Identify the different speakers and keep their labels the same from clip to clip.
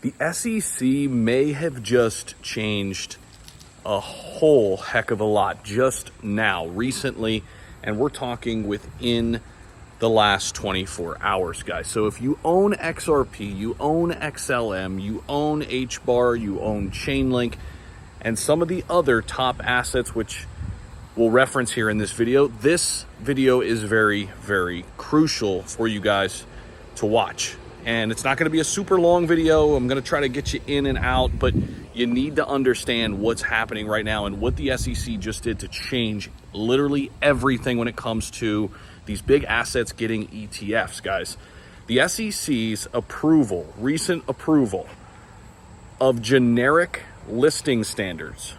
Speaker 1: The SEC may have just changed a whole heck of a lot just now, recently, and we're talking within the last 24 hours, guys. So if you own XRP, you own XLM, you own HBAR, you own Chainlink, and some of the other top assets, which we'll reference here in this video is very, very crucial for you guys to watch. And it's not going to be a super long video. I'm going to try to get you in and out, but you need to understand what's happening right now and what the SEC just did to change literally everything when it comes to these big assets getting ETFs, guys. The SEC's approval, recent approval of generic listing standards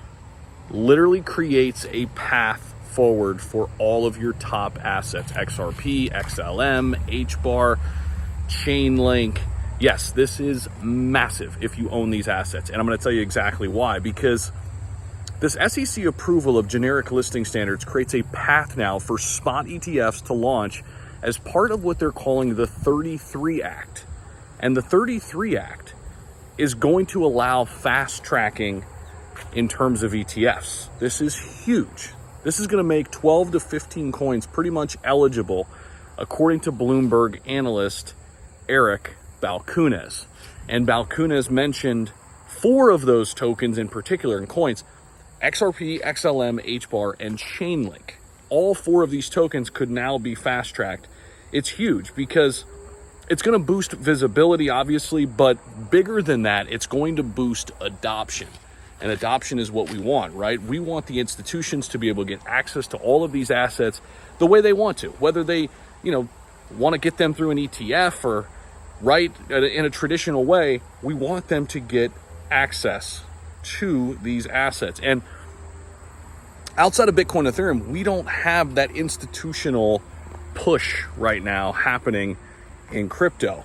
Speaker 1: literally creates a path forward for all of your top assets, XRP, XLM, HBAR, Chainlink. Yes, this is massive if you own these assets. And I'm going to tell you exactly why, because this SEC approval of generic listing standards creates a path now for spot ETFs to launch as part of what they're calling the 33 Act. And the 33 Act is going to allow fast tracking in terms of ETFs. This is huge. This is going to make 12 to 15 coins pretty much eligible, according to Bloomberg analyst Eric Balchunas. And Balchunas mentioned 4 of those tokens in particular in coins: XRP, XLM, HBAR, and Chainlink. All 4 of these tokens could now be fast tracked. It's huge because it's going to boost visibility, obviously, but bigger than that, it's going to boost adoption. And adoption is what we want, right? We want the institutions to be able to get access to all of these assets the way they want to, whether they, want to get them through an ETF or right in a traditional way. We want them to get access to these assets. And outside of Bitcoin and Ethereum, we don't have that institutional push right now happening in crypto.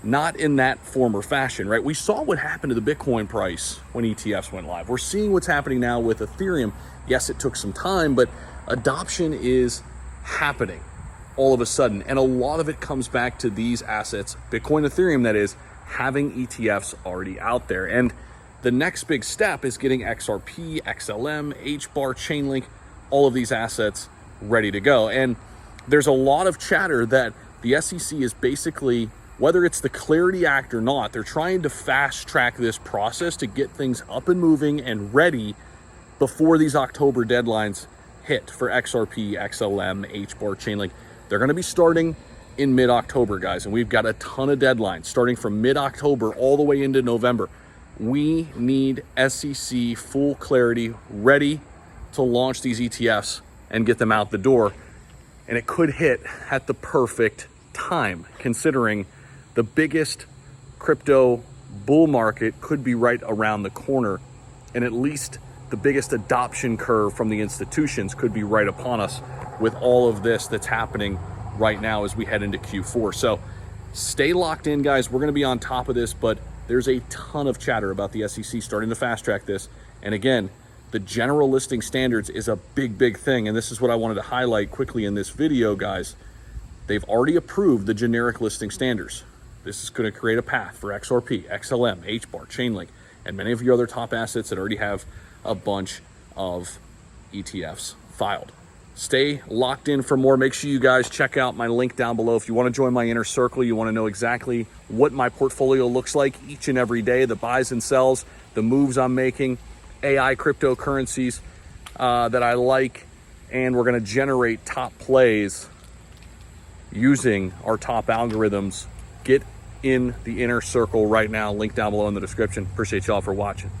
Speaker 1: Not in that form or fashion, right? We saw what happened to the Bitcoin price when ETFs went live. We're seeing what's happening now with Ethereum. Yes, it took some time, but adoption is happening all of a sudden. And a lot of it comes back to these assets, Bitcoin, Ethereum, that is, having ETFs already out there. And the next big step is getting XRP, XLM, HBAR, Chainlink, all of these assets ready to go. And there's a lot of chatter that the SEC is basically, whether it's the Clarity Act or not, they're trying to fast track this process to get things up and moving and ready before these October deadlines hit for XRP, XLM, HBAR, Chainlink. They're going to be starting in mid-October, guys, and we've got a ton of deadlines starting from mid-October all the way into November. We need SEC full clarity ready to launch these ETFs and get them out the door. And it could hit at the perfect time, considering the biggest crypto bull market could be right around the corner, and at least the biggest adoption curve from the institutions could be right upon us with all of this that's happening right now as we head into Q4. So stay locked in, guys. We're going to be on top of this, but there's a ton of chatter about the SEC starting to fast track this. And again, the general listing standards is a big, big thing. And this is what I wanted to highlight quickly in this video, guys. They've already approved the generic listing standards. This is going to create a path for XRP, XLM, HBAR, Chainlink, and many of your other top assets that already have a bunch of ETFs filed. Stay locked in for more. Make sure you guys check out my link down below. If you want to join my inner circle, you want to know exactly what my portfolio looks like each and every day, the buys and sells, the moves I'm making, AI cryptocurrencies that I like, and we're going to generate top plays using our top algorithms. Get in the inner circle right now. Link down below in the description. Appreciate y'all for watching.